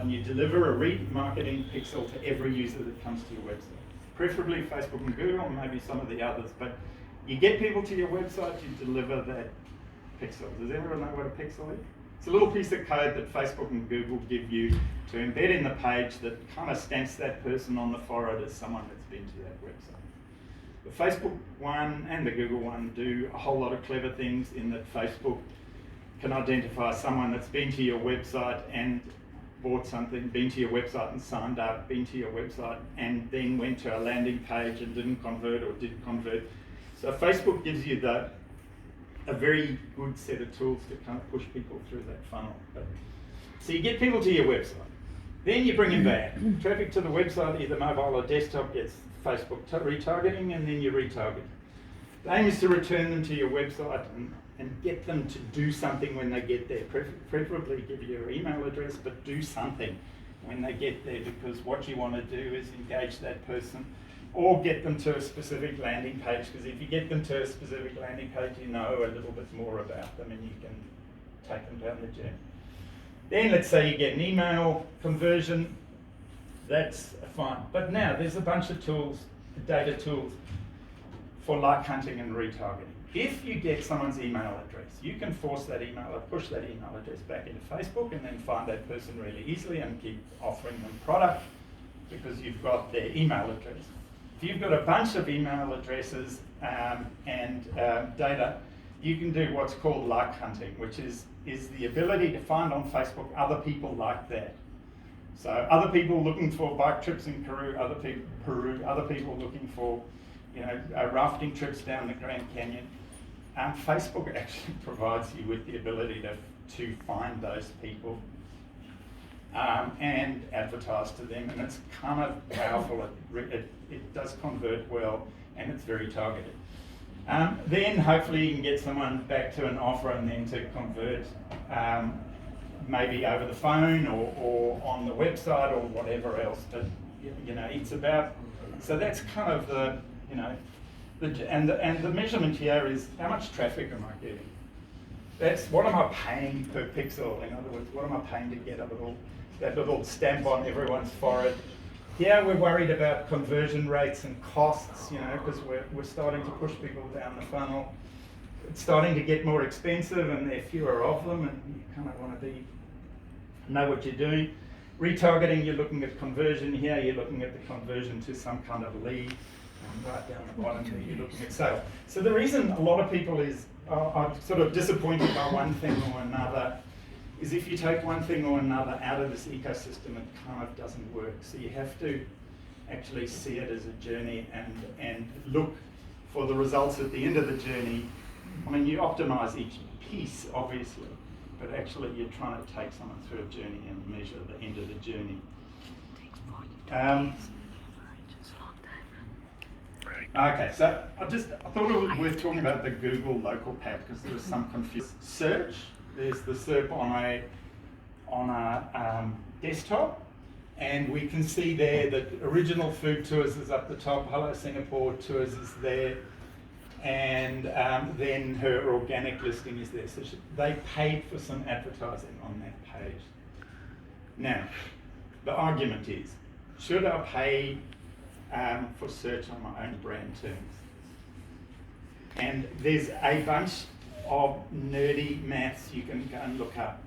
and you deliver a remarketing pixel to every user that comes to your website. Preferably Facebook and Google, and maybe some of the others, but you get people to your website, you deliver that pixel. Does everyone know what a pixel is? It's a little piece of code that Facebook and Google give you to embed in the page that kind of stamps that person on the forehead as someone that's been to that website. The Facebook one and the Google one do a whole lot of clever things in that Facebook can identify someone that's been to your website and bought something, been to your website and signed up, been to your website and then went to a landing page and didn't convert or did convert. So Facebook gives you a very good set of tools to kind of push people through that funnel. So you get people to your website, then you bring them back. Traffic to the website, either mobile or desktop, gets Facebook retargeting, and then you retarget. The aim is to return them to your website and get them to do something when they get there. Preferably give you your email address, but do something when they get there, because what you want to do is engage that person or get them to a specific landing page, because if you get them to a specific landing page, you know a little bit more about them and you can take them down the journey. Then let's say you get an email conversion, that's fine. But now there's a bunch of tools, data tools, for like hunting and retargeting. If you get someone's email address, you can force that email or push that email address back into Facebook and then find that person really easily and keep offering them product because you've got their email address. If you've got a bunch of email addresses and data, you can do what's called like hunting, which is the ability to find on Facebook other people like that. So other people looking for bike trips in Peru, other people looking for rafting trips down the Grand Canyon. Facebook actually provides you with the ability to find those people and advertise to them, and it's kind of powerful. It does convert well, and it's very targeted. Then hopefully you can get someone back to an offer and then to convert maybe over the phone or on the website or whatever else. But it's about, so that's kind of the the measurement here is how much traffic am I getting? That's what am I paying per pixel? In other words, what am I paying to get that little stamp on everyone's forehead? Here we're worried about conversion rates and costs, because we're starting to push people down the funnel. It's starting to get more expensive and there are fewer of them, and you kind of want to know what you're doing. Retargeting, you're looking at conversion here, you're looking at the conversion to some kind of lead, and right down the bottom here you're looking at sales. So the reason a lot of people are sort of disappointed by one thing or another is if you take one thing or another out of this ecosystem, it kind of doesn't work. So you have to actually see it as a journey and look for the results at the end of the journey. I mean, you optimize each piece, obviously, but actually you're trying to take someone through a journey and measure the end of the journey. Okay, so I thought it was worth talking about the Google local pack because there was some confusion. Search, there's the SERP on a desktop, and we can see there that original food tours is up the top, Hello Singapore tours is there, and then her organic listing is there. So they paid for some advertising on that page. Now, the argument is, should I pay for search on my own brand terms? And there's a bunch of nerdy maths you can go and look up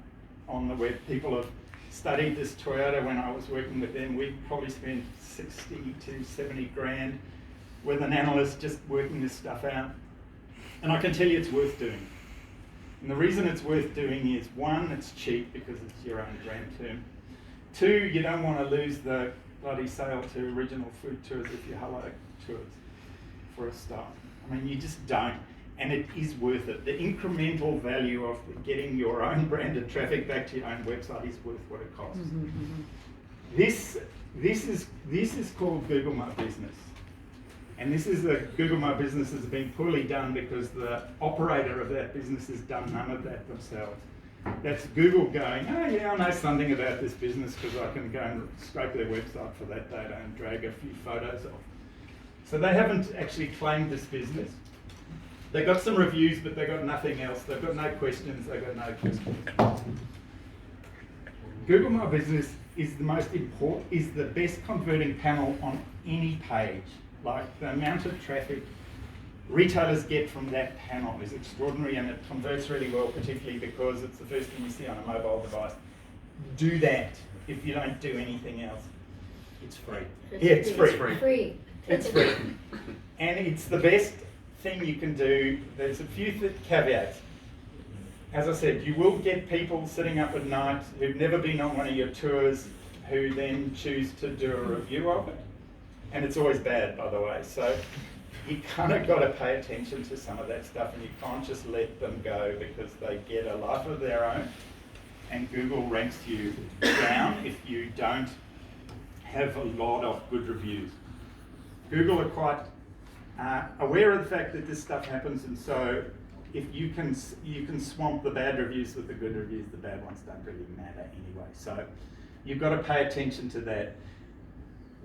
on the web. People have studied this. Toyota, when I was working with them, we probably spent 60 to 70 grand with an analyst just working this stuff out. And I can tell you it's worth doing. And the reason it's worth doing is, one, it's cheap because it's your own brand term. Two, you don't want to lose the bloody sale to original food tours if you Hello Tours for a start. I mean, you just don't. And it is worth it. The incremental value of getting your own branded traffic back to your own website is worth what it costs. This is called Google My Business. And this is Google My Business has been poorly done because the operator of that business has done none of that themselves. That's Google going, oh yeah, I know something about this business because I can go and scrape their website for that data and drag a few photos off. So they haven't actually claimed this business. They got some reviews, but they got nothing else. They've got no questions. They got no questions. Google My Business is the most important, is the best converting panel on any page. Like the amount of traffic retailers get from that panel is extraordinary, and it converts really well, particularly because it's the first thing you see on a mobile device. Do that if you don't do anything else. It's free. It's free. It's free. And it's the best thing you can do. There's a few caveats. As I said, you will get people sitting up at night who've never been on one of your tours who then choose to do a review of it. And it's always bad, by the way. So you kind of got to pay attention to some of that stuff, and you can't just let them go because they get a life of their own. And Google ranks you down if you don't have a lot of good reviews. Google are quite aware of the fact that this stuff happens, and so if you can swamp the bad reviews with the good reviews, the bad ones don't really matter anyway. So you've got to pay attention to that.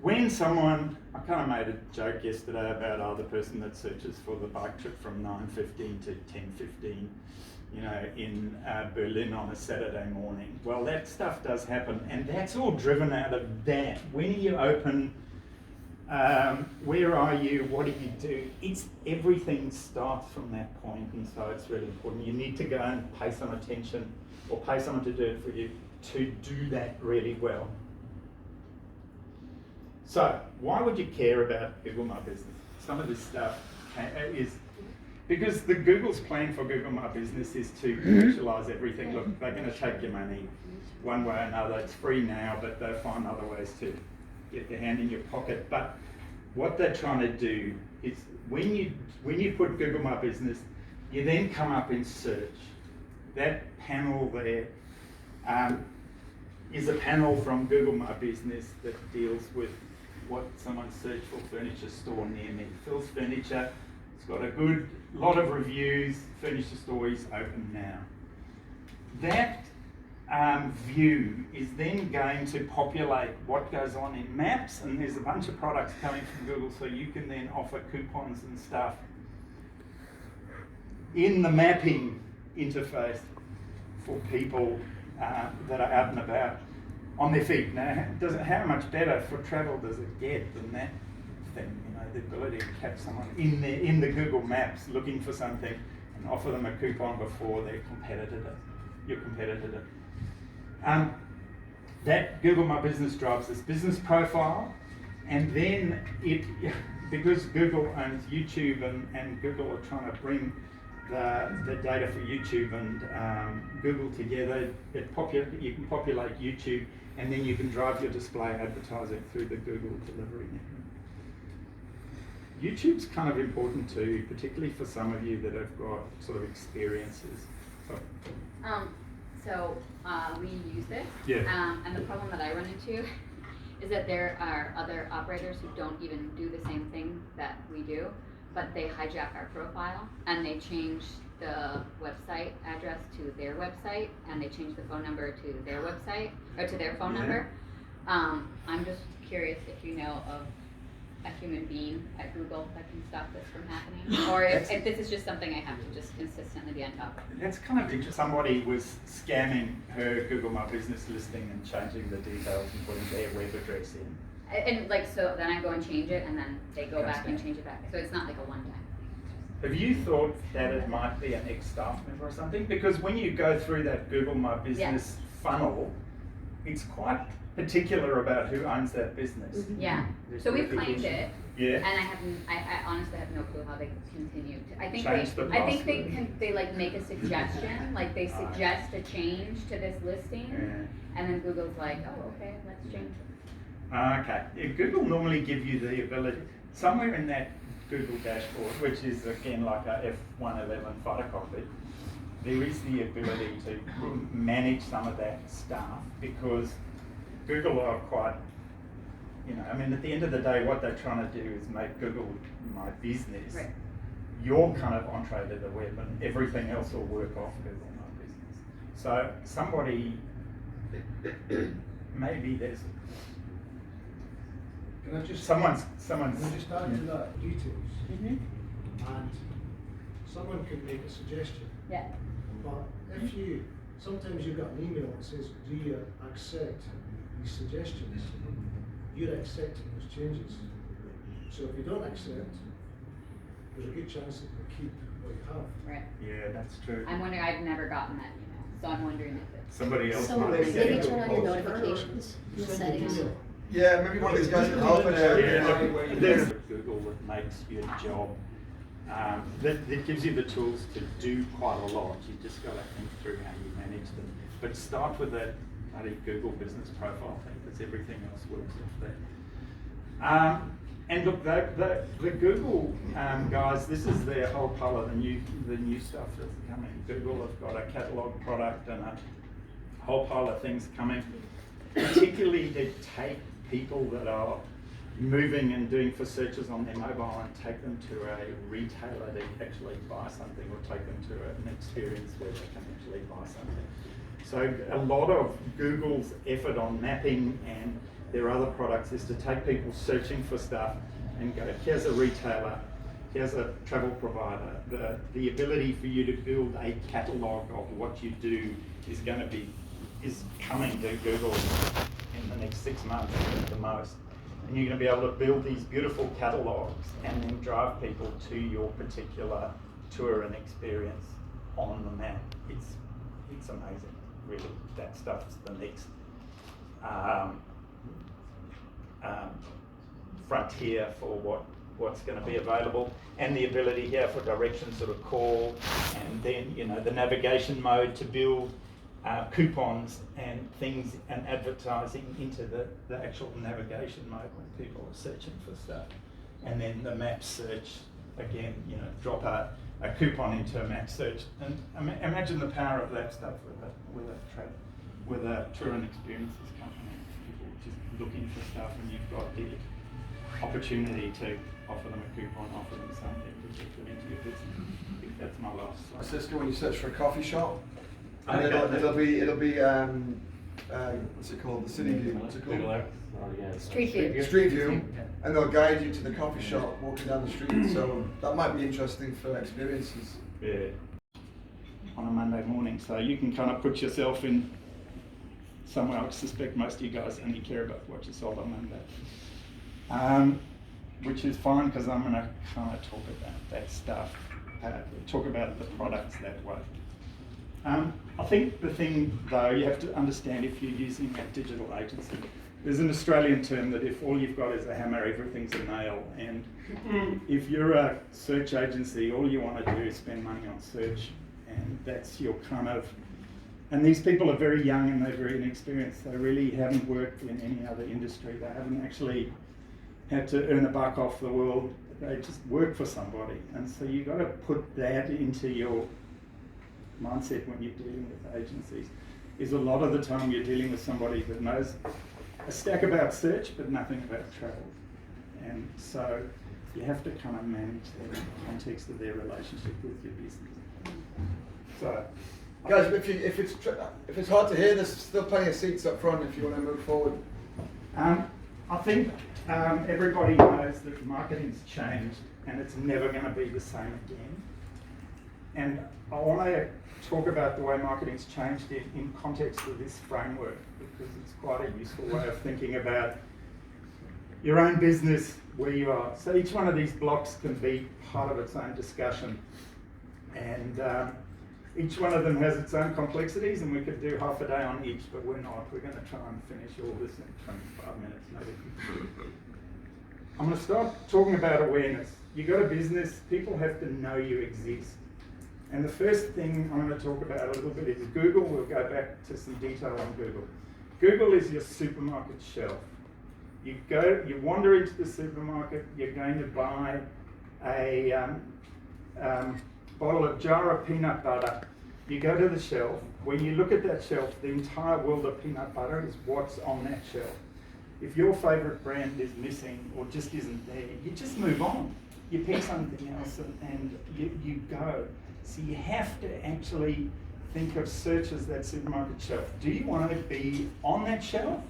When someone, I kind of made a joke yesterday about the person that searches for the bike trip from 9:15 to 10:15, in Berlin on a Saturday morning. Well, that stuff does happen, and that's all driven out of that. When you open, where are you, what do you do? Everything starts from that point, and so it's really important. You need to go and pay some attention, or pay someone to do it for you, to do that really well. So, why would you care about Google My Business? Some of this stuff is because the Google's plan for Google My Business is to commercialize everything. Look, they're going to take your money one way or another. It's free now, but they'll find other ways to get their hand in your pocket. But what they're trying to do is when you put Google My Business, you then come up in search. That panel there is a panel from Google My Business that deals with what someone searched for: furniture store near me. Phil's Furniture. It's got a good lot of reviews. Furniture store is open now. That view is then going to populate what goes on in maps, and there's a bunch of products coming from Google, so you can then offer coupons and stuff in the mapping interface for people that are out and about on their feet. Now, how much better for travel does it get than that thing? The ability to catch someone in the Google Maps looking for something and offer them a coupon before your competitor does. That Google My Business drives this business profile, and then because Google owns YouTube and Google are trying to bring the data for YouTube and Google together, you can populate YouTube, and then you can drive your display advertising through the Google delivery network. YouTube's kind of important too, particularly for some of you that have got sort of experiences. So we use it, and the problem that I run into is that there are other operators who don't even do the same thing that we do, but they hijack our profile and they change the website address to their website, and they change the phone number to their website, or to their phone number. I'm just curious if you know of a human being at Google that can stop this from happening, or if this is just something I have to just consistently be on top of. That's kind of interesting. Somebody was scamming her Google My Business listing and changing the details and putting their web address in. And so then I go and change it, and then they go back and change it back. So it's not like a one-time thing. Have you thought that it might be an ex-staff member or something? Because when you go through that Google My Business funnel, it's quite particular about who owns that business. Yeah. So we've claimed it. Yeah. And I honestly have no clue how they continue to. I think they like make a suggestion, like they suggest a change to this listing, and then Google's like, oh, okay, let's change it. Okay. Yeah, Google normally give you the ability, somewhere in that Google dashboard, which is again like a F111 photocopy, there is the ability to manage some of that stuff, because Google are quite, at the end of the day, what they're trying to do is make Google My Business your kind of entree to the web, and everything else will work off Google My Business. So somebody, maybe there's, can I just someone's can I just add to that details? And someone could make a suggestion. Yeah. But if sometimes you got an email that says, do you accept these suggestions, you're accepting those changes. So if you don't accept, there's a good chance that you'll keep what you have. Right. Yeah, that's true. I'm wondering, I've never gotten that email, so I'm wondering if it's. Somebody else So might be maybe getting turn on it. your notifications in the settings. Yeah, maybe one of these guys can help it. Yeah, there's Google that makes your job, that gives you the tools to do quite a lot. You just got to think through how you manage them. But start with that bloody Google business profile thing, because everything else works off there. And look, the Google guys, this is their whole pile of the new stuff that's coming. Google have got a catalog product and a whole pile of things coming, particularly to take people that are moving and doing for searches on their mobile and take them to a retailer to actually buy something, or take them to an experience where they can actually buy something. So a lot of Google's effort on mapping and their other products is to take people searching for stuff and go, here's a retailer, here's a travel provider. The ability for you to build a catalogue of what you do is coming to Google in the next 6 months at the most. And you're going to be able to build these beautiful catalogues and then drive people to your particular tour and experience on the map. It's amazing, really. That stuff's the next frontier for what's going to be available, and the ability here for directions sort of call, and then the navigation mode to build coupons and things and advertising into the actual navigation mode when people are searching for stuff, and then the map search again. Drop a coupon into a map search, and imagine the power of that stuff with a tour and experiences company. People just looking for stuff, and you've got the opportunity to offer them a coupon, offer them something to get them into your business. I think that's my last slide. Cisco, when you search for a coffee shop, and Okay. it'll be what's it called? The city view. What's it called? Street view. Street view, and they'll guide you to the coffee shop walking down the street. So that might be interesting for experiences. Yeah. On a Monday morning, so you can kind of put yourself in somewhere. I suspect most of you guys only care about what you sold on Monday, which is fine, because I'm going to kind of talk about that stuff, talk about the products that way. I think the thing, though, you have to understand, if you're using a digital agency, there's an Australian term that if all you've got is a hammer, everything's a nail. And if you're a search agency, all you want to do is spend money on search, and that's your kind of. And these people are very young and they're very inexperienced. They really haven't worked in any other industry. They haven't actually had to earn a buck off the world. They just work for somebody. And so you've got to put that into your mindset when you're dealing with agencies. Is a lot of the time you're dealing with somebody that knows a stack about search but nothing about travel. And so you have to kind of manage that in the context of their relationship with your business. So, Guys, if it's hard to hear, there's still plenty of seats up front if you want to move forward. I think everybody knows that marketing's changed and it's never going to be the same again. And I want to talk about the way marketing's changed in context of this framework, because it's quite a useful way of thinking about your own business, where you are. So each one of these blocks can be part of its own discussion, and each one of them has its own complexities, and we could do half a day on each, but we're not. We're going to try and finish all this in 25 minutes maybe. I'm going to start talking about awareness. You got a business, people have to know you exist. And the first thing I'm going to talk about a little bit is Google. We'll go back to some detail on Google. Google is your supermarket shelf. You wander into the supermarket, you're going to buy a jar of peanut butter. You go to the shelf. When you look at that shelf, the entire world of peanut butter is what's on that shelf. If your favourite brand is missing or just isn't there, you just move on. You pick something else and you go. So you have to actually think of search as that supermarket shelf. Do you want to be on that shelf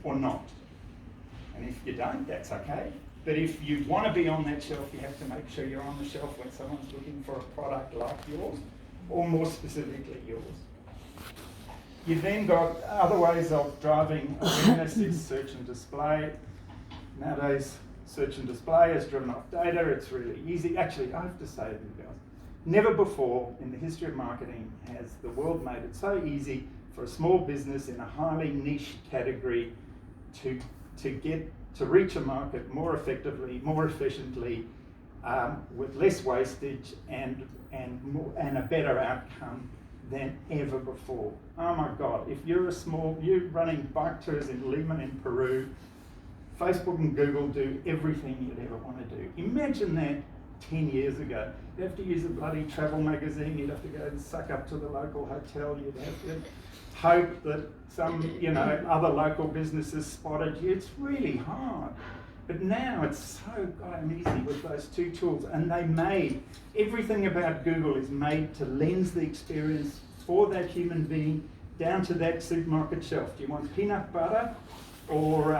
or not? And if you don't, that's okay. But if you want to be on that shelf, you have to make sure you're on the shelf when someone's looking for a product like yours, or more specifically yours. You've then got other ways of driving awareness is search and display. Nowadays, search and display is driven off data. It's really easy. Actually, I have to say to you guys, never before in the history of marketing has the world made it so easy for a small business in a highly niche category to reach a market more effectively, more efficiently, with less wastage and a better outcome than ever before. Oh my God, if you're you're running bike tours in Lima in Peru, Facebook and Google do everything you'd ever want to do. Imagine that 10 years ago. You'd have to use a bloody travel magazine, you'd have to go and suck up to the local hotel, you'd have to hope that some, other local businesses spotted you. It's really hard. But now it's so goddamn easy with those two tools, and everything about Google is made to lens the experience for that human being down to that supermarket shelf. Do you want peanut butter or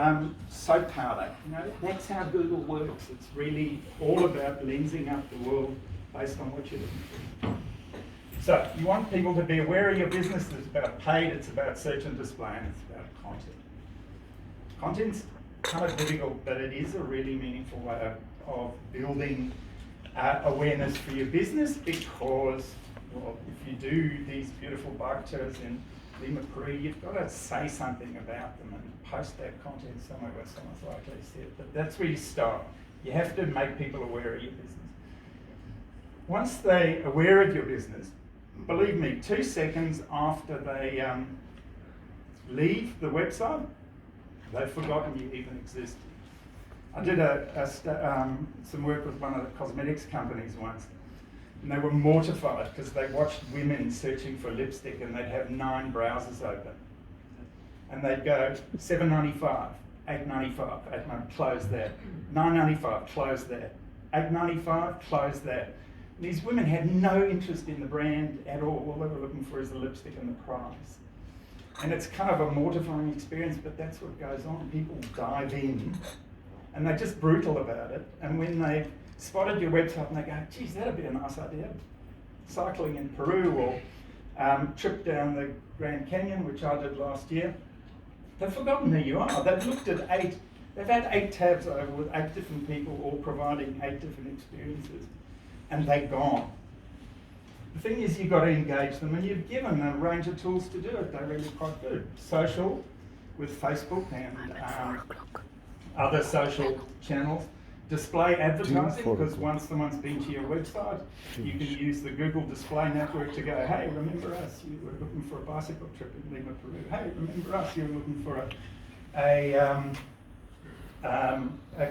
soap powder? That's how Google works. It's really all about lensing up the world based on what you're looking for. So you want people to be aware of your business. It's about paid, it's about search and display, and it's about content. Content's kind of difficult, but it is a really meaningful way of building awareness for your business, because, well, if you do these beautiful bike tours in Lima, Peru, you've got to say something about them and post that content somewhere where someone's likely to see it. But that's where you start. You have to make people aware of your business. Once they're aware of your business, believe me, 2 seconds after they leave the website, they've forgotten you even exist. I did some work with one of the cosmetics companies once, and they were mortified because they watched women searching for lipstick, and they'd have 9 browsers open. And they'd go, $7.95, $8.95, $8.95, close that. $9.95, close that. $8.95, close that. And these women had no interest in the brand at all. All they were looking for is the lipstick and the price. And it's kind of a mortifying experience, but that's what goes on. People dive in, and they're just brutal about it. And when they've spotted your website and they go, geez, that'd be a nice idea. Cycling in Peru, or trip down the Grand Canyon, which I did last year. They've forgotten who you are. They've looked at they've had 8 tabs over with 8 different people, all providing 8 different experiences, and they're gone. The thing is, you've got to engage them, and you've given them a range of tools to do it. They're really quite good. Social, with Facebook and other social channels. Display advertising, because once someone's been to your website, you can use the Google Display Network to go, hey, remember us? You were looking for a bicycle trip in Lima, Peru. Hey, remember us? You were looking for a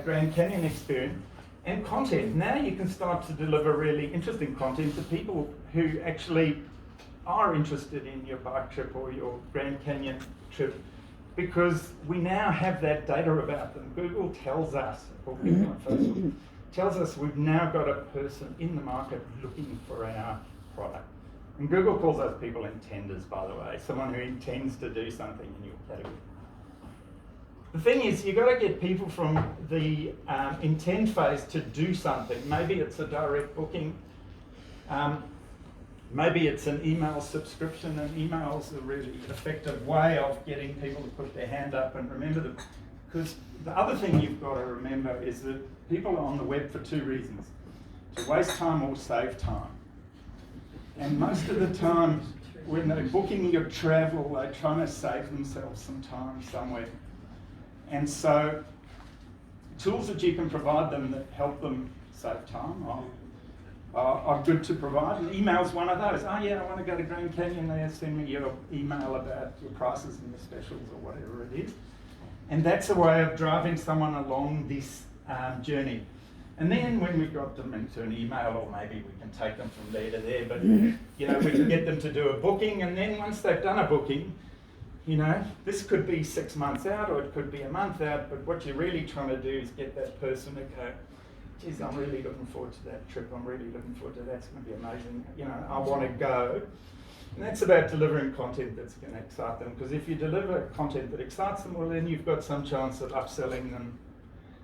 Grand Canyon experience. And content. Now you can start to deliver really interesting content to people who actually are interested in your bike trip or your Grand Canyon trip, because we now have that data about them. Google tells us, or people on Facebook, tells us we've now got a person in the market looking for our product. And Google calls those people intenders, by the way, someone who intends to do something in your category. The thing is, you've got to get people from the intend phase to do something. Maybe it's a direct booking. Maybe it's an email subscription, and email's a really effective way of getting people to put their hand up and remember them. Because the other thing you've got to remember is that people are on the web for 2 reasons: to waste time or save time. And most of the time, when they're booking your travel, they're trying to save themselves some time somewhere. And so, tools that you can provide them that help them save time are good to provide. And email's one of those. Oh yeah, I want to go to Grand Canyon there, send me your email about your prices and your specials or whatever it is. And that's a way of driving someone along this journey. And then when we've got them into an email, or maybe we can take them from there to there, but we can get them to do a booking, and then once they've done a booking, this could be 6 months out, or it could be a month out, but what you're really trying to do is get that person to go, geez, I'm really looking forward to that trip, I'm really looking forward to that, it's going to be amazing, I want to go. And that's about delivering content that's going to excite them, because if you deliver content that excites them, well then you've got some chance of upselling them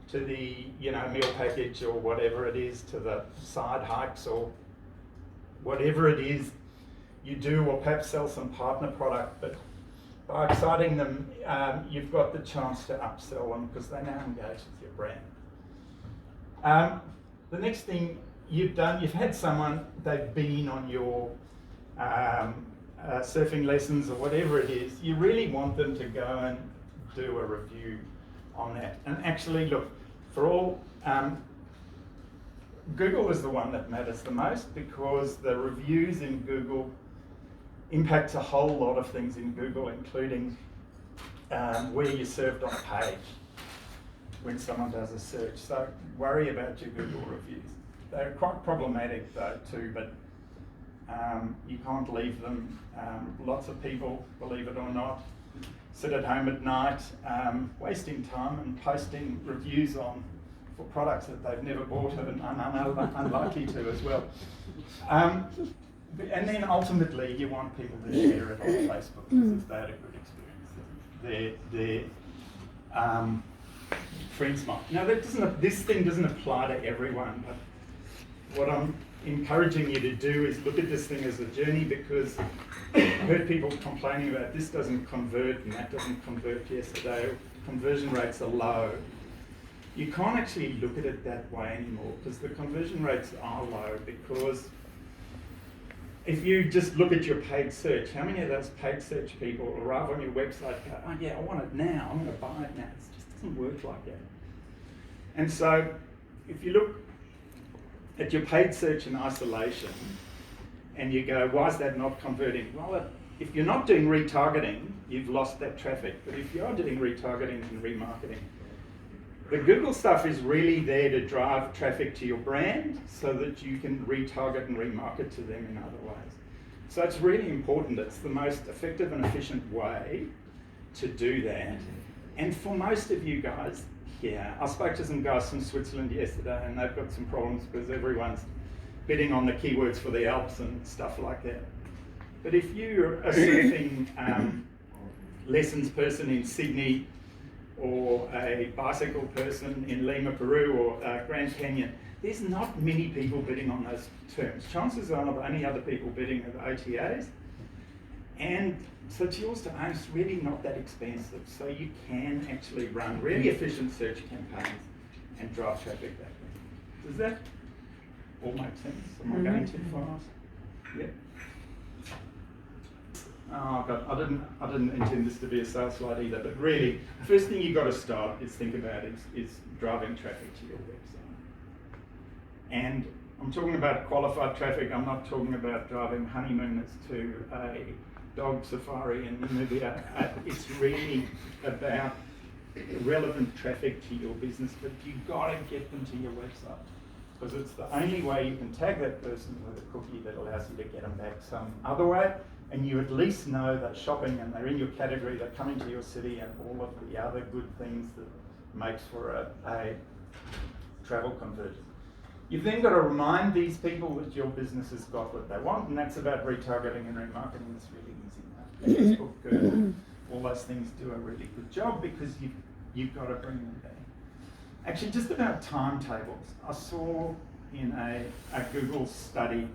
to the meal package or whatever it is, to the side hikes or whatever it is you do, or perhaps sell some partner product. But by exciting them, you've got the chance to upsell them because they now engage with your brand. The next thing you've done, you've had someone, they've been on your surfing lessons or whatever it is, you really want them to go and do a review on that. And actually, look, for all, Google is the one that matters the most because the reviews in Google impacts a whole lot of things in Google, including where you're served on a page when someone does a search. So worry about your Google reviews. They're quite problematic though too, but you can't leave them. Lots of people, believe it or not, sit at home at night wasting time and posting reviews on for products that they've never bought and unlikely to as well. And then ultimately you want people to share it on Facebook because they had a good experience. Their friends might. Now this thing doesn't apply to everyone, but what I'm encouraging you to do is look at this thing as a journey, because I heard people complaining about this doesn't convert and that doesn't convert yesterday, conversion rates are low. You can't actually look at it that way anymore because the conversion rates are low, because if you just look at your paid search, how many of those paid search people arrive on your website and go, oh yeah, I want it now, I'm going to buy it now. It just doesn't work like that. And so if you look at your paid search in isolation and you go, why is that not converting? Well, if you're not doing retargeting, you've lost that traffic. But if you are doing retargeting and remarketing, the Google stuff is really there to drive traffic to your brand so that you can retarget and remarket to them in other ways. So it's really important. It's the most effective and efficient way to do that. And for most of you guys, yeah, I spoke to some guys from Switzerland yesterday and they've got some problems because everyone's bidding on the keywords for the Alps and stuff like that. But if you're a surfing lessons person in Sydney, or a bicycle person in Lima, Peru, or Grand Canyon, there's not many people bidding on those terms. Chances are the only other people bidding are the OTAs. And so it's yours to own. It's really not that expensive. So you can actually run really efficient search campaigns and drive traffic that way. Does that all make sense? Am I going too fast? Yeah. Oh God, I didn't intend this to be a sales slide either, but really, the first thing you've got to start is think about is driving traffic to your website. And I'm talking about qualified traffic. I'm not talking about driving honeymooners to a dog safari in Namibia. It's really about relevant traffic to your business, but you've got to get them to your website, because it's the only way you can tag that person with a cookie that allows you to get them back some other way. And you at least know that shopping and they're in your category, they're coming to your city, and all of the other good things that makes for a travel conversion. You've then got to remind these people that your business has got what they want, and that's about retargeting and remarketing. It's really easy. Facebook, Google, all those things do a really good job because you've got to bring them back. Actually, just about timetables. I saw in a Google study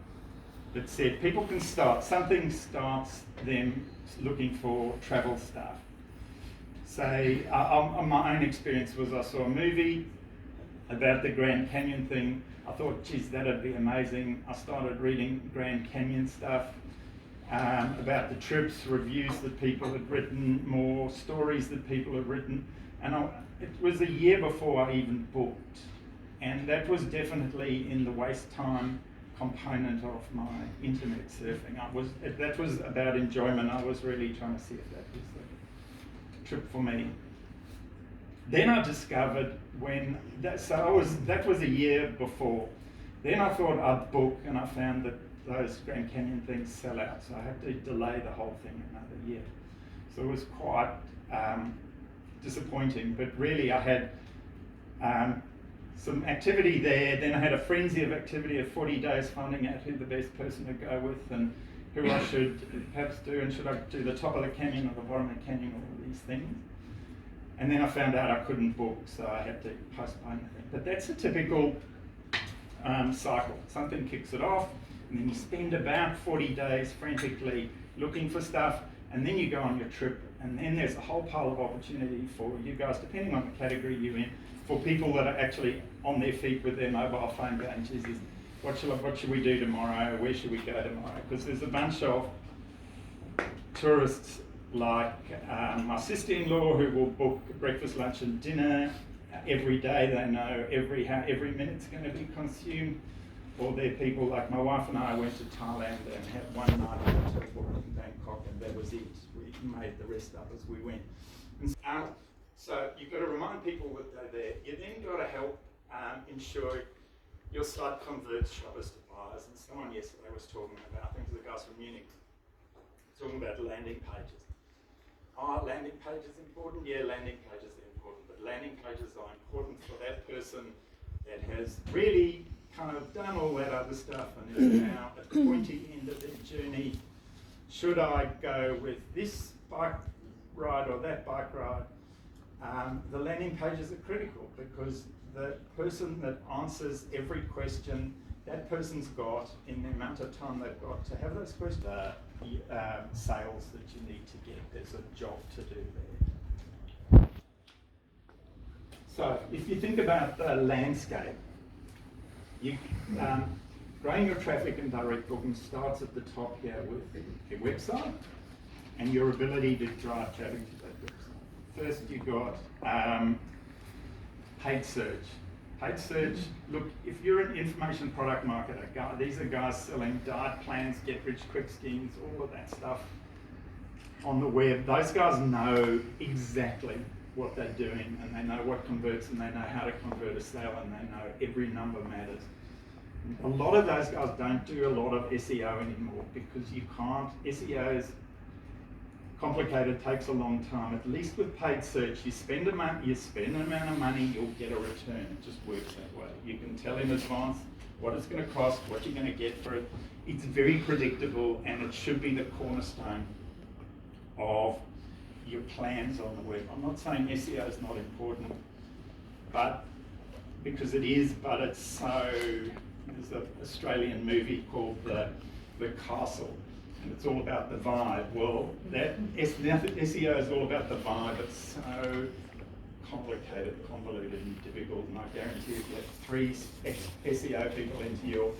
that said people can start, something starts them looking for travel stuff. Say, my own experience was I saw a movie about the Grand Canyon thing. I thought, geez, that'd be amazing. I started reading Grand Canyon stuff about the trips, reviews that people had written, more stories that people had written. And it was a year before I even booked. And that was definitely in the waste time component of my internet surfing. That was about enjoyment. I was really trying to see if that was the trip for me. Then I discovered that was a year before. Then I thought I'd book, and I found that those Grand Canyon things sell out, so I had to delay the whole thing another year. So it was quite disappointing, but really I had some activity there. Then I had a frenzy of activity of 40 days finding out who the best person to go with and who I should perhaps do, and should I do the top of the canyon or the bottom of the canyon, all these things. And then I found out I couldn't book, so I had to postpone the thing. But that's a typical cycle. Something kicks it off, and then you spend about 40 days frantically looking for stuff, and then you go on your trip And then there's a whole pile of opportunity for you guys, depending on the category you're in, for people that are actually on their feet with their mobile phone going, Jesus, what should we do tomorrow? Where should we go tomorrow? Because there's a bunch of tourists like my sister-in-law who will book breakfast, lunch and dinner every day. They know every minute's going to be consumed. Or there are people like my wife and I went to Thailand and had one night at a hotel in Bangkok, and that was it. We made the rest up as we went. And so you've got to remind people that they're there. You then got to help ensure your site converts shoppers to buyers. And someone yesterday was talking about, I think it was the guys from Munich, talking about landing pages. Oh, landing pages important? Yeah, landing pages are important, but landing pages are important for that person that has really kind of done all that other stuff and is now at the pointy end of their journey. Should I go with this bike ride or that bike ride? The landing pages are critical because the person that answers every question that person's got in the amount of time they've got to have those questions, sales that you need to get. There's a job to do there. So if you think about the landscape, growing your traffic and direct booking starts at the top here with your website and your ability to drive traffic to that website. First, you've got paid search. Paid search, look, if you're an information product marketer, these are guys selling diet plans, get rich quick schemes, all of that stuff on the web. Those guys know exactly what they're doing, and they know what converts, and they know how to convert a sale, and they know every number matters. A lot of those guys don't do a lot of SEO anymore because you can't. SEO is complicated, takes a long time. At least with paid search, you spend an amount of money, you'll get a return. It just works that way. You can tell in advance what it's going to cost, what you're going to get for it. It's very predictable, and it should be the cornerstone of your plans on the web. I'm not saying SEO is not important, but because it is, but it's so. There's an Australian movie called The Castle, and it's all about the vibe. Well, that SEO is all about the vibe. It's so complicated, convoluted, and difficult. And I guarantee if you have 3 SEO people into your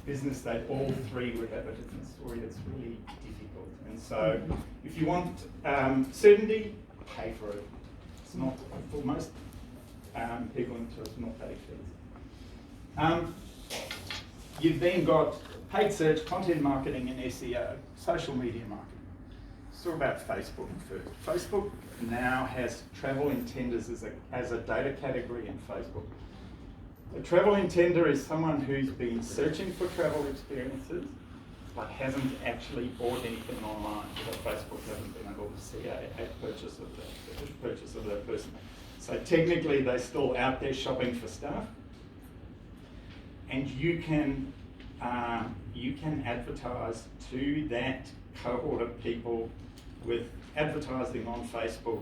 business, they all 3 would have a different story. It's really difficult. And so, if you want certainty, pay for it. It's not for most people in tourism, not paid fees. You've then got paid search, content marketing and SEO, social media marketing. Let's talk about Facebook first. Facebook now has travel intenders as a data category in Facebook. A travel intender is someone who's been searching for travel experiences but hasn't actually bought anything online. So Facebook hasn't been able to see a purchase of that person. So technically they're still out there shopping for stuff. And you can advertise to that cohort of people with advertising on Facebook,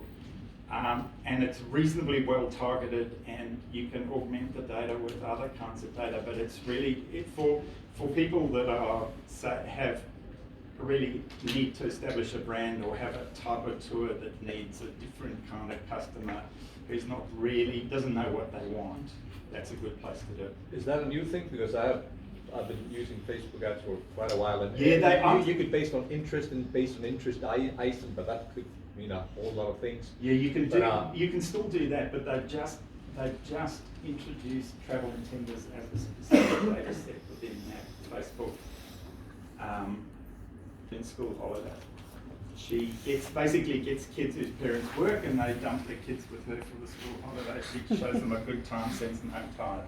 and it's reasonably well targeted, and you can augment the data with other kinds of data. But it's really for people that really need to establish a brand or have a type of tour that needs a different kind of customer who's not really doesn't know what they want. That's a good place to do it. Is that a new thing? Because I've been using Facebook ads for quite a while, and you could based on interest item, but that could mean a whole lot of things. Yeah, you can you can still do that, but they've just introduced travel intenders as a specific data set within that Facebook in school holiday. She basically gets kids whose parents work and they dump their kids with her for the school holiday. She shows them a good time, sends them home tired.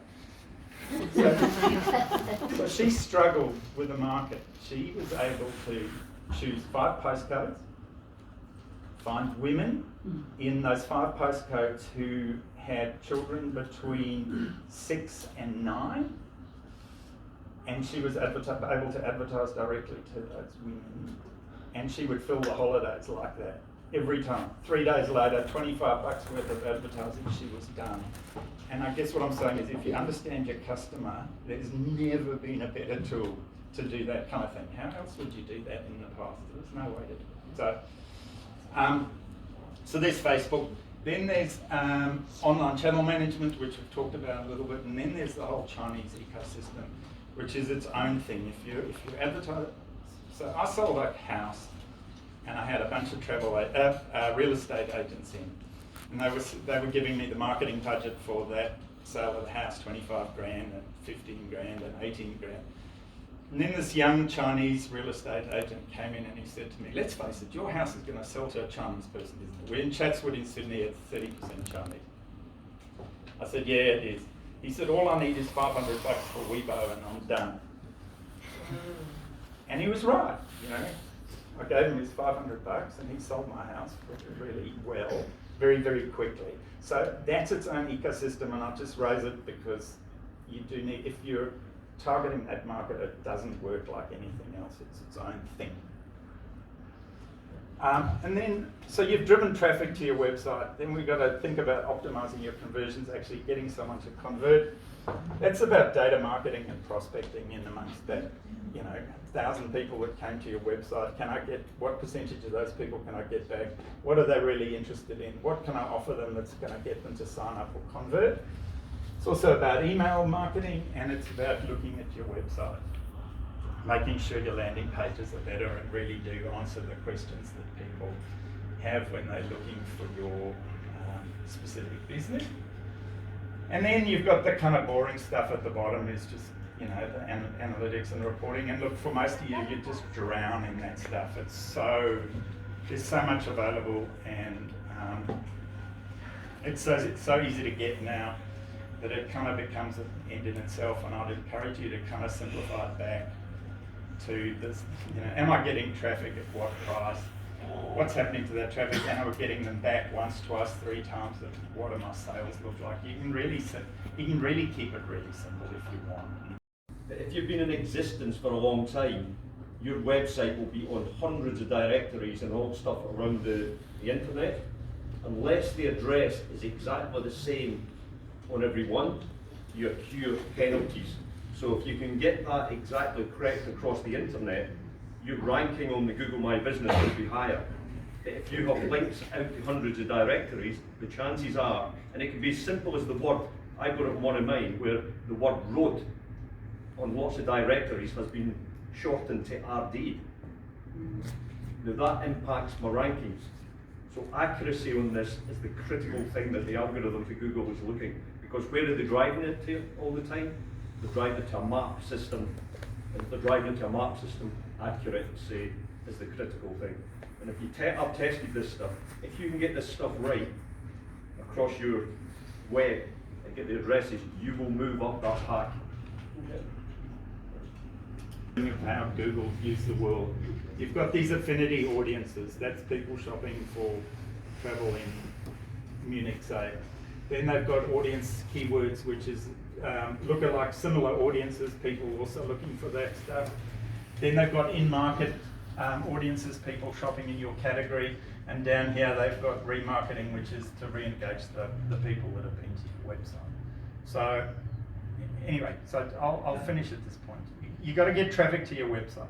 So she struggled with the market. She was able to choose 5 postcodes, find women in those 5 postcodes who had children between 6 and 9, and she was able to advertise directly to those women. And she would fill the holidays like that every time. 3 days later, $25 worth of advertising, she was done. And I guess what I'm saying is if you understand your customer, there's never been a better tool to do that kind of thing. How else would you do that in the past? There's no way to do it. So So there's Facebook. Then there's online channel management, which we've talked about a little bit, and then there's the whole Chinese ecosystem, which is its own thing. If you advertise, so I sold a house, and I had a bunch of real estate agents in, and they were giving me the marketing budget for that sale of the house, 25 grand and 15 grand and 18 grand. And then this young Chinese real estate agent came in and he said to me, let's face it, your house is going to sell to a Chinese person, isn't it? We're in Chatswood in Sydney at 30% Chinese. I said, yeah, it is. He said, all I need is $500 for Weibo and I'm done. And he was right, you know. I gave him his $500 and he sold my house really well, very, very quickly. So that's its own ecosystem, and I'll just raise it because you do need, if you're targeting that market, it doesn't work like anything else, it's its own thing. And then, so you've driven traffic to your website, then we've got to think about optimizing your conversions, actually getting someone to convert. That's about data marketing and prospecting in amongst that, 1,000 people that came to your website. What percentage of those people can I get back? What are they really interested in? What can I offer them that's going to get them to sign up or convert? It's also about email marketing, and it's about looking at your website, making sure your landing pages are better and really do answer the questions that people have when they're looking for your specific business. And then you've got the kind of boring stuff at the bottom is just, the analytics and reporting. And look, for most of you just drown in that stuff. There's so much available, and it's so easy to get now that it kind of becomes an end in itself. And I'd encourage you to kind of simplify it back to this, am I getting traffic at what price? What's happening to that traffic? Am I getting them back once, twice, 3 times? And what do my sales look like? You can really keep it really simple if you want. If you've been in existence for a long time, your website will be on hundreds of directories and all stuff around the internet. Unless the address is exactly the same on every one, you accrue penalties. So if you can get that exactly correct across the internet, your ranking on the Google My Business will be higher. If you have links out to hundreds of directories, the chances are, and it can be as simple as the word, I got it on one of mine, where the word road on lots of directories has been shortened to RD. Now that impacts my rankings. So accuracy on this is the critical thing that the algorithm for Google is looking, because where are they driving it to all the time? They're driving it to a map system, and if they're driving it to a map system, accuracy is the critical thing. And if you I've tested this stuff, if you can get this stuff right across your web and get the addresses, you will move up that pack. How Google views the world. You've got these affinity audiences, that's people shopping for travel in Munich, say. Then they've got audience keywords, which is lookalike similar audiences, people also looking for that stuff. Then they've got in-market audiences, people shopping in your category. And down here they've got remarketing, which is to re-engage the people that have been to your website. So anyway, I'll finish at this point. You've got to get traffic to your website.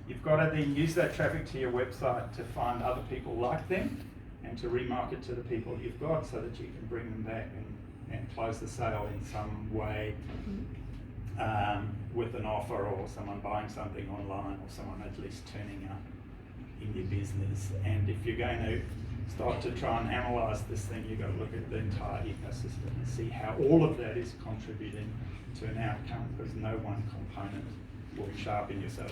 You've got to then use that traffic to your website to find other people like them and to remarket to the people you've got so that you can bring them back and close the sale in some way with an offer, or someone buying something online, or someone at least turning up in your business. And if you're going to start to try and analyse this thing, you've got to look at the entire ecosystem and see how all of that is contributing to an outcome, because no one component will sharpen your sales.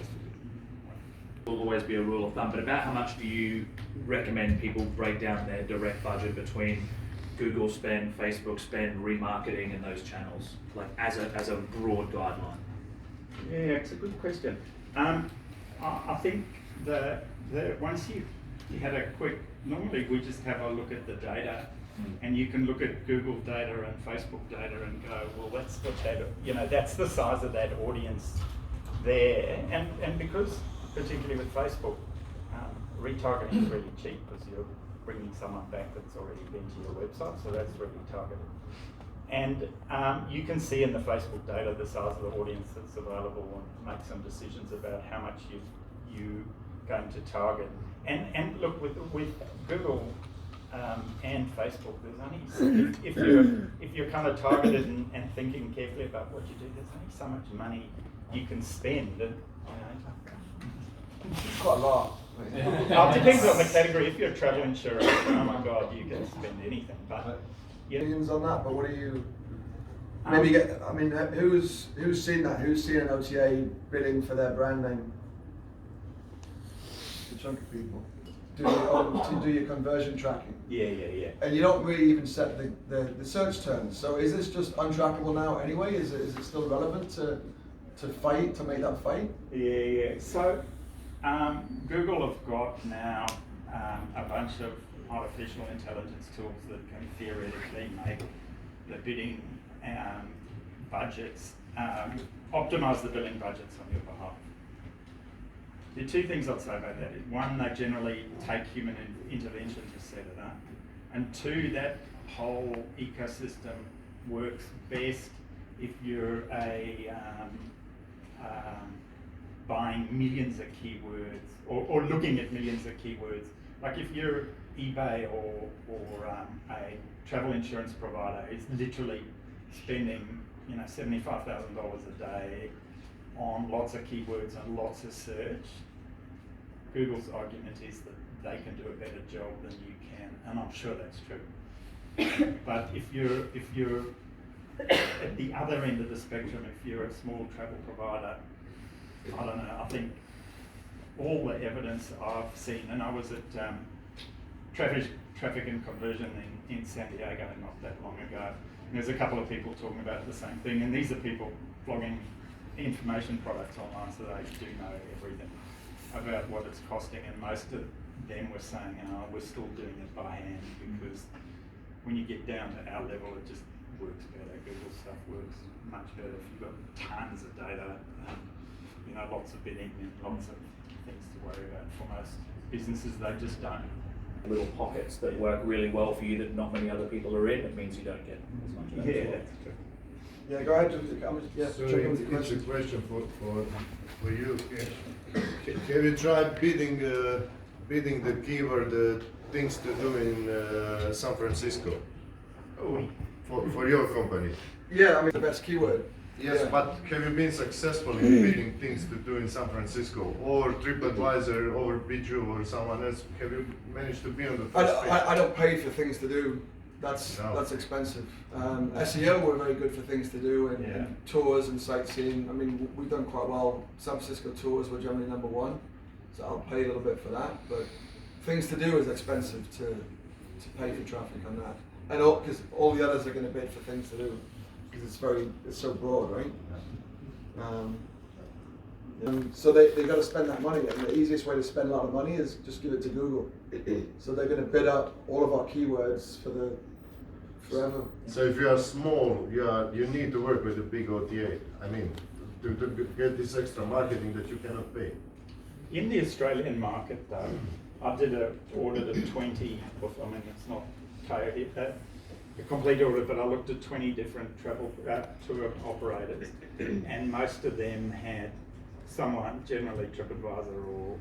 Will always be a rule of thumb, but about how much do you recommend people break down their direct budget between Google spend, Facebook spend, remarketing, and those channels, like as a broad guideline? Yeah, it's a good question. I think that once you had a quick, normally we just have a look at the data, and you can look at Google data and Facebook data and go, well, let's put that, that's the size of that audience there, and because particularly with Facebook, retargeting is really cheap because you're bringing someone back that's already been to your website, so that's really targeted. And you can see in the Facebook data the size of the audience that's available and make some decisions about how much you're going to target. And look, with Google, and Facebook. There's only if you're kind of targeted and thinking carefully about what you do, there's only so much money you can spend. And, It's quite a lot. it depends on the category. If you're a travel insurer, oh my God, you can spend anything. But Millions on that, but what do you maybe get? I mean, who's seen that? Who's seen an OTA bidding for their brand name? A chunk of people. To do your conversion tracking. Yeah. And you don't really even set the search terms. So is this just untrackable now anyway? Is it still relevant to make that fight? Yeah. So Google have got now a bunch of artificial intelligence tools that can theoretically make the bidding budgets, optimize the billing budgets on your behalf. There are two things I'd say about that. One, they generally take human intervention to set it up. And two, that whole ecosystem works best if you're buying millions of keywords or looking at millions of keywords. Like if you're eBay or a travel insurance provider is literally spending $75,000 a day on lots of keywords and lots of search, Google's argument is that they can do a better job than you can, and I'm sure that's true. But if you're at the other end of the spectrum, if you're a small travel provider, I don't know, I think all the evidence I've seen, and I was at traffic and conversion in San Diego not that long ago, and there's a couple of people talking about the same thing, and these are people blogging information products online, so they do know everything about what it's costing, and most of them were saying, we're still doing it by hand, because when you get down to our level, it just works better. Google stuff works much better if you've got tons of data, lots of bidding and lots of things to worry about. For most businesses, they just don't. Little pockets that work really well for you that not many other people are in, it means you don't get as much of that. Yeah, that's true. Yeah, go ahead. So it's a question for you. Have you tried bidding the keyword things to do in San Francisco for your company? Yeah, I mean the best keyword. Yes, Yeah. but have you been successful in bidding things to do in San Francisco or TripAdvisor or Biju or someone else? Have you managed to be on the first page? I don't pay for things to do. That's expensive. SEO we're very good for things to do and tours and sightseeing. I mean, we've done quite well. San Francisco tours were generally #1, so I'll pay a little bit for that. But things to do is expensive to pay for traffic on that, and because all the others are going to bid for things to do because it's so broad, right? So they've got to spend that money, and the easiest way to spend a lot of money is just give it to Google. So they're going to bid up all of our keywords forever. So if you are small, you need to work with a big OTA. I mean, to get this extra marketing that you cannot pay. In the Australian market, though, I did an audit of 20. I mean, it's not a complete audit, but I looked at 20 different travel tour operators, and most of them had someone, generally TripAdvisor or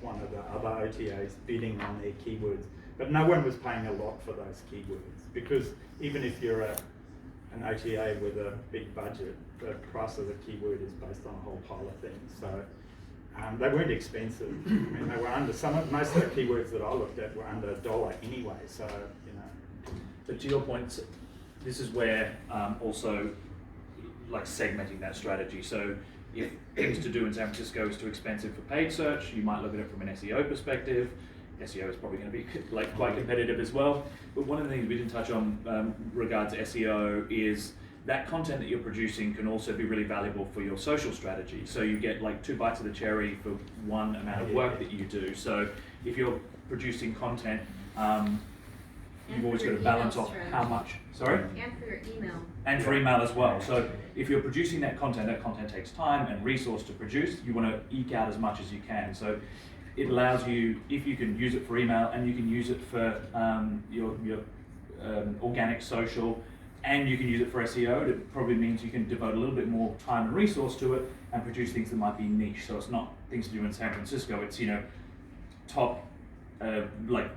one of the other OTAs, bidding on their keywords. But no one was paying a lot for those keywords, because even if you're an OTA with a big budget, the price of the keyword is based on a whole pile of things. So they weren't expensive. I mean, they were under most of the keywords that I looked at were under $1 anyway. So But to your point, this is where also like segmenting that strategy. So if things to do in San Francisco is too expensive for paid search, you might look at it from an SEO perspective. SEO is probably going to be quite competitive as well. But one of the things we didn't touch on regards to SEO is that content that you're producing can also be really valuable for your social strategy. So you get like 2 bites of the cherry for one amount of work that you do. So if you're producing content, you've always got to balance off how much. Sorry? And for your email. And for email as well. So if you're producing that content takes time and resource to produce. You want to eke out as much as you can. So it allows you, if you can use it for email and you can use it for your organic social, and you can use it for SEO, it probably means you can devote a little bit more time and resource to it and produce things that might be niche. So it's not things to do in San Francisco. It's top like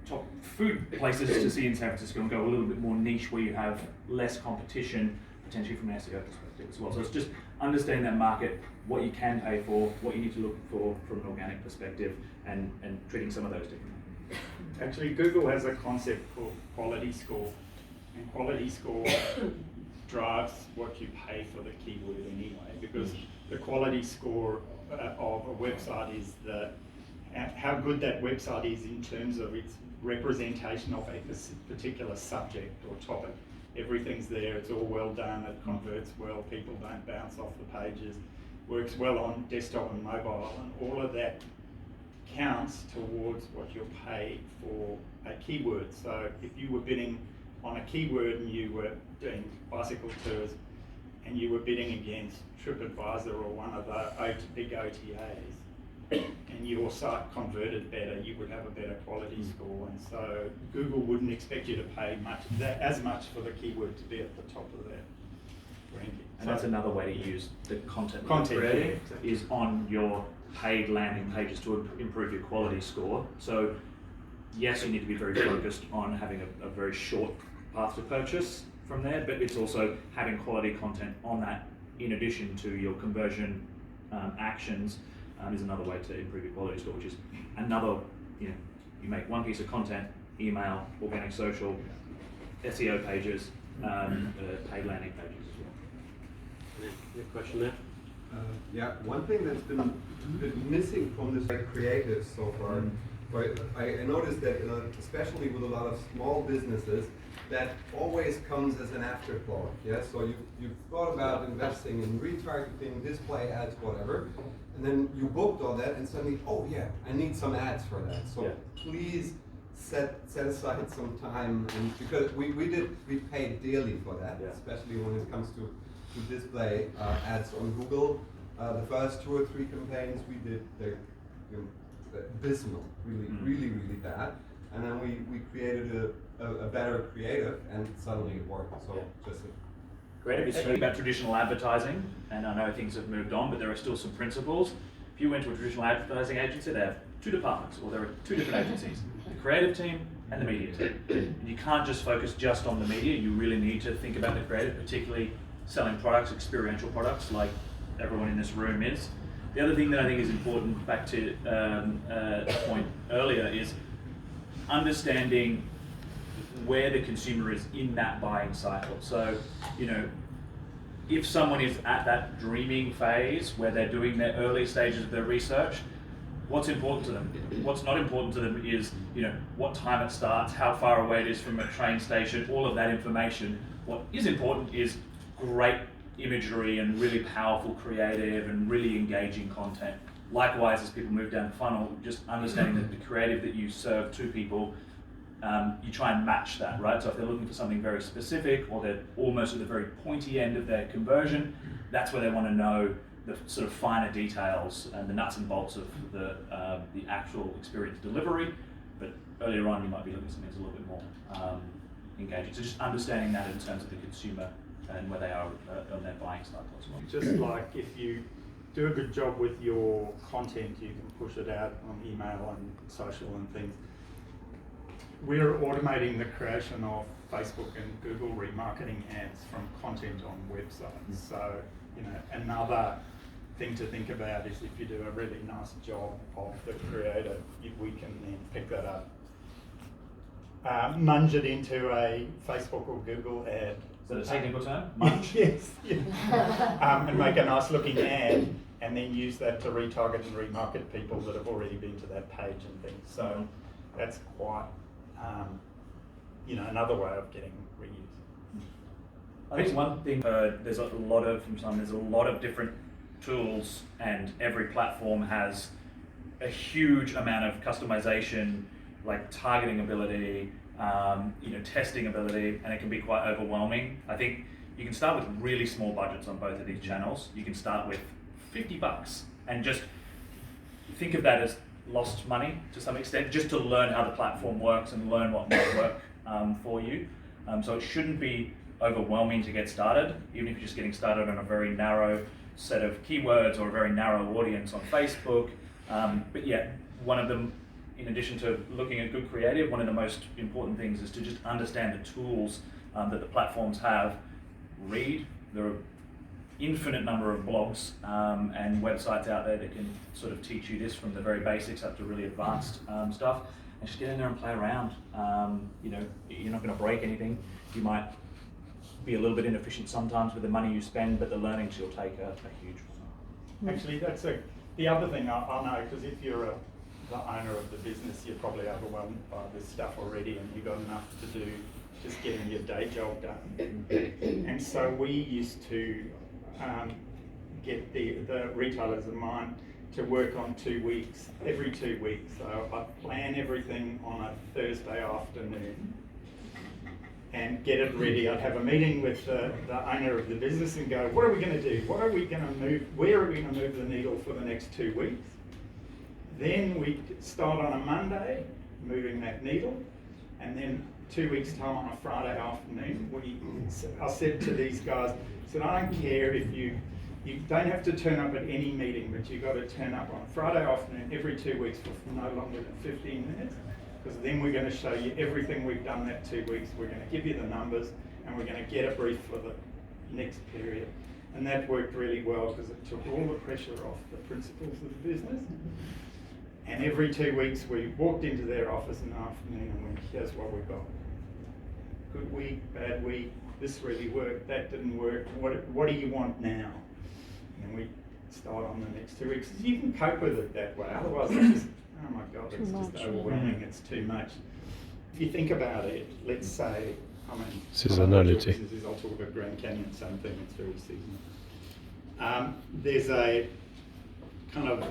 top food places to see in San Francisco and go a little bit more niche where you have less competition, potentially from an SEO perspective as well. So it's just understanding that market, what you can pay for, what you need to look for from an organic perspective, and treating some of those differently. Actually, Google has a concept called quality score, and quality score drives what you pay for the keyword anyway, because the quality score of a website is how good that website is in terms of its representation of a particular subject or topic. Everything's there, it's all well done, it converts well, people don't bounce off the pages, works well on desktop and mobile, and all of that counts towards what you'll pay for a keyword. So if you were bidding on a keyword and you were doing bicycle tours and you were bidding against TripAdvisor or one of the big OTAs, and your site converted better, you would have a better quality score, and so Google wouldn't expect you to pay as much for the keyword to be at the top of that ranking. And that's another way to use the content you're creating, is on your paid landing pages to improve your quality score. So yes, you need to be very focused on having a very short path to purchase from there, but it's also having quality content on that in addition to your conversion actions. Is another way to improve your quality score, which is another, you make one piece of content, email, organic social, SEO pages, paid landing pages as well. Your question there? Yeah, one thing that's been missing from this creative so far, I noticed that especially with a lot of small businesses, that always comes as an afterthought. Yeah, so you've thought about investing in retargeting, display ads, whatever, and then you booked all that, and suddenly, oh yeah, I need some ads for that. So please set aside some time, and because we paid dearly for that, especially when it comes to display ads on Google. The first 2 or 3 campaigns we did, they're abysmal, really bad. And then we created a better creative, and suddenly it worked. So just creative is really about traditional advertising, and I know things have moved on, but there are still some principles. If you went to a traditional advertising agency, they have 2 departments, or there are 2 different agencies: the creative team and the media team. And you can't just focus just on the media. You really need to think about the creative, particularly selling products, experiential products, like everyone in this room is. The other thing that I think is important, back to a point earlier, is understanding where the consumer is in that buying cycle. So, if someone is at that dreaming phase where they're doing their early stages of their research, what's important to them? What's not important to them is, what time it starts, how far away it is from a train station, all of that information. What is important is great imagery and really powerful creative and really engaging content. Likewise, as people move down the funnel, just understanding that the creative that you serve to people, you try and match that, right? So if they're looking for something very specific, or they're almost at the very pointy end of their conversion, that's where they want to know the sort of finer details and the nuts and bolts of the actual experience delivery. But earlier on, you might be looking at something that's a little bit more engaging. So just understanding that in terms of the consumer and where they are on their buying cycle as well. Just like if you do a good job with your content, you can push it out on email and social and things. We're automating the creation of Facebook and Google remarketing ads from content on websites. So, another thing to think about is if you do a really nice job of the creative, we can then pick that up, munge it into a Facebook or Google ad. Is that a technical term? Munch? Yes. And make a nice looking ad, and then use that to retarget and remarket people that have already been to that page and things. So that's quite, another way of getting reuse. I think one thing, there's a lot of different tools, and every platform has a huge amount of customization, like targeting ability, testing ability, and it can be quite overwhelming. I think you can start with really small budgets on both of these channels. You can start with $50 and just think of that as lost money to some extent, just to learn how the platform works and learn what might work for you. So it shouldn't be overwhelming to get started, even if you're just getting started on a very narrow set of keywords or a very narrow audience on Facebook. But yeah, one of the in addition to looking at good creative, one of the most important things is to just understand the tools that the platforms have. Read. There are infinite number of blogs and websites out there that can sort of teach you this from the very basics up to really advanced stuff. And just get in there and play around. You know, you're not going to break anything. You might be a little bit inefficient sometimes with the money you spend, but the learnings you'll take are huge. Actually, that's the other thing I know, because if you're the owner of the business, you're probably overwhelmed by this stuff already, and you've got enough to do just getting your day job done. And so we used to get the retailers of mine to work on 2 weeks, every 2 weeks. So I plan everything on a Thursday afternoon and get it ready. I'd have a meeting with the owner of the business and go, what are we going to do? What are we going to move? Where are we going to move the needle for the next 2 weeks? Then we start on a Monday, moving that needle, and then 2 weeks time on a Friday afternoon, I said to these guys, I said, I don't care if you don't have to turn up at any meeting, but you've got to turn up on a Friday afternoon every 2 weeks for no longer than 15 minutes. Because then we're going to show you everything we've done that 2 weeks. We're going to give you the numbers, and we're going to get a brief for the next period. And that worked really well because it took all the pressure off the principals of the business. And every 2 weeks we walked into their office in the afternoon and went, here's what we've got. Good week, bad week, this really worked, that didn't work, what do you want now? And we start on the next 2 weeks. You can cope with it that way, otherwise it's just, oh my God, it's just overwhelming, it's too much. If you think about it, let's say, I mean, seasonality. I'll talk about Grand Canyon, same thing, it's very seasonal. There's a kind of,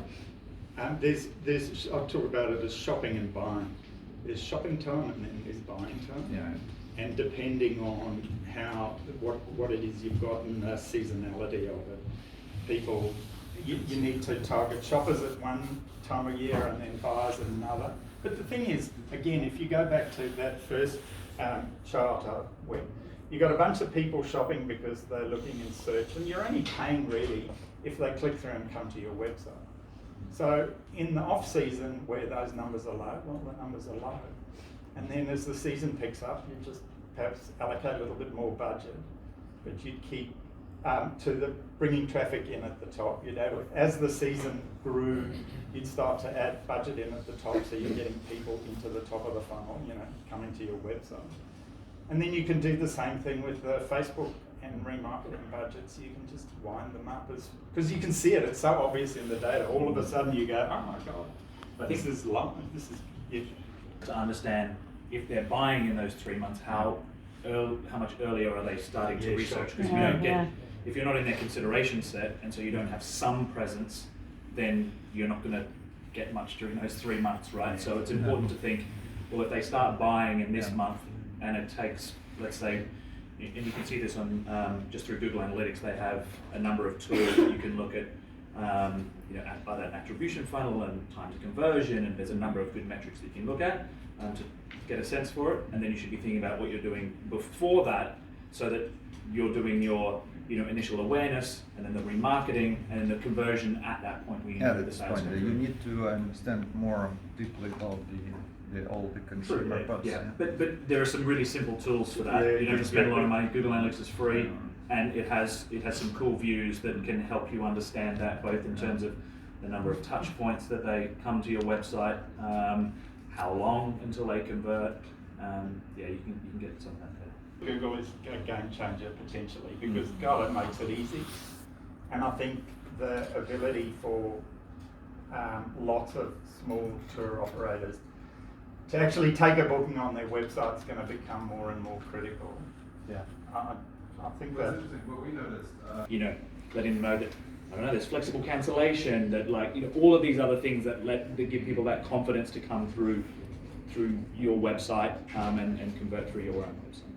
I'll talk about it as shopping and buying. There's shopping time and then there's buying time. Yeah. And depending on what it is you've got and the seasonality of it, people, you need to target shoppers at one time of year and then buyers at another. But the thing is, again, if you go back to that first chart I went, you've got a bunch of people shopping because they're looking in search, and you're only paying really if they click through and come to your website. So in the off season where those numbers are low, well, the numbers are low. And then as the season picks up, you just perhaps allocate a little bit more budget, but you'd keep to the bringing traffic in at the top. You'd add, as the season grew, you'd start to add budget in at the top, so you're getting people into the top of the funnel, you know, coming to your website. And then you can do the same thing with the Facebook and remarketing budgets. You can just wind them up because you can see it. It's so obvious in the data. All of a sudden you go, oh my God, but this is long. This is huge. To understand if they're buying in those 3 months, how much earlier are they starting to research? Because if you're not in their consideration set, and so you don't have some presence, then you're not going to get much during those 3 months, right? So it's important to think, well, if they start buying in this month, and it takes, let's say, and you can see this on just through Google Analytics, they have a number of tools that you can look at, either an attribution funnel and time to conversion, and there's a number of good metrics that you can look at to get a sense for it. And then you should be thinking about what you're doing before that, so that you're doing your initial awareness, and then the remarketing, and the conversion at that point where you know the sales. You need to understand more deeply about all the consumer parts. Yeah. But there are some really simple tools for that. You don't have to spend a lot of money. Google Analytics is free, and it has some cool views that can help you understand that, both in terms of the number of touch points that they come to your website, how long until they convert. You can get some of that there. Google is a game changer potentially because God, it makes it easy, and I think the ability for lots of small tour operators to actually take a booking on their website is going to become more and more critical. Yeah, I think that. What we noticed, letting them know that there's flexible cancellation, that all of these other things that give people that confidence to come through your website and convert through your own website.